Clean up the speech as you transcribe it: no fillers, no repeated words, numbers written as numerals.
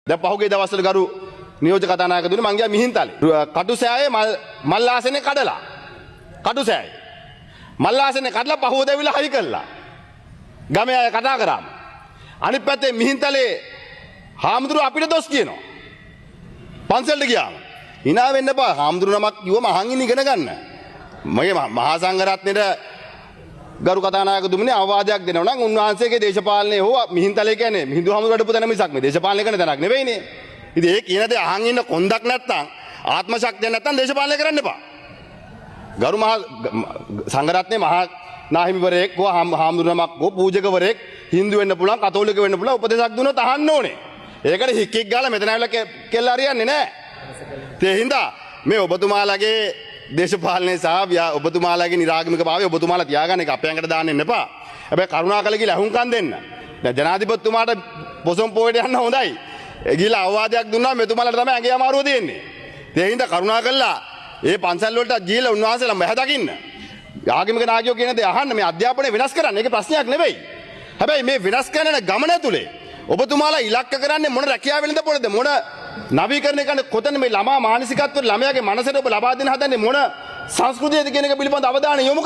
දැන් පහුගිය දවස්වල ගරු නියෝජක කතානායකතුමනි මං ගියා මිහින්තලේ. කටුසෑයේ මල් ආසනේ කඩලා. කටුසෑයේ. මල් ආසනේ කඩලා පහුවද ඇවිල්ලා හයි කළා. ගමේ අය කතා කරාම. අනිත් පැත්තේ මිහින්තලේ හාමුදුරුවෝ අපිට දොස් කියනවා. පන්සලට ගියාම. hina වෙන්න එපා. හාමුදුරුවෝ නමක් කිව්වම අහන් ඉගෙන ගන්න. මගේ මහා සංඝරත්නයේ ගරු කතානායකතුමනි අවවාදයක් දෙනවා නම් උන්වහන්සේගේ දේශපාලනයේ හෝ මිහින්තලේ කියන්නේ මිහිඳු හාමුදුරුවෝ වඩපු තැන මිසක් මේ දේශපාලනය කරන තැනක් නෙවෙයිනේ. ඉතින් ඒ කියන දේ අහන් ඉන්න කොන්දක් නැත්තම් ආත්ම ශක්තියක් නැත්තම් දේශපාලනය කරන්න එපා. ගරු මහා සංඝරත්නයේ මහා නාහිමිවරයෙක් හෝ හාමුදුරුවමක් හෝ පූජකවරයෙක් හින්දු වෙන්න පුළුවන් කතෝලික වෙන්න පුළුවන් උපදේශක් දුන්නොත් අහන්න ඕනේ. ඒකට හික්කික් ගාලා මෙතන ඇවිල්ලා කෙල්ල හරියන්නේ නැහැ. ඒ හින්දා මේ ඔබතුමාලගේ දේශපාලනයේ සහ ඔබතුමාලගේ නිරාගමික භාවය ඔබතුමාලා තියාගන්න එක අපේ ඇඟට දාන්න එන්න එපා. හැබැයි කරුණාකර කියලා අහුම්කම් දෙන්න. දැන් ජනාධිපතිතුමාට පොසොන් පොයට යන්න හොඳයි. ගිහලා අවවාදයක් දුන්නා මෙතුමාලට තමයි ඇඟේ අමාරුව දෙන්නේ. ඒ හින්දා කරුණාකරලා ඒ පන්සල් වලට ගිහලා උන්වහන්සේලා මහ දකින්න. ආගමික නායකයෝ කියන දේ අහන්න මේ අධ්‍යාපනය වෙනස් කරන්න. ඒක ප්‍රශ්නයක් නෙවෙයි. හැබැයි මේ වෙනස් කරන ගමන ඇතුලේ ඔබතුමාලා ඉලක්ක කරන්නේ මොන රැකියාවෙන්ද පොළද මොන නවීකරණය කරන්නේ කොතන මේ ළමා මානසිකත්වයේ ළමයාගේ මනසට ඔබ ලබා දෙන්න හදන්නේ මොන සංස්කෘතියද කියන එක පිළිබඳ අවධානය යොමු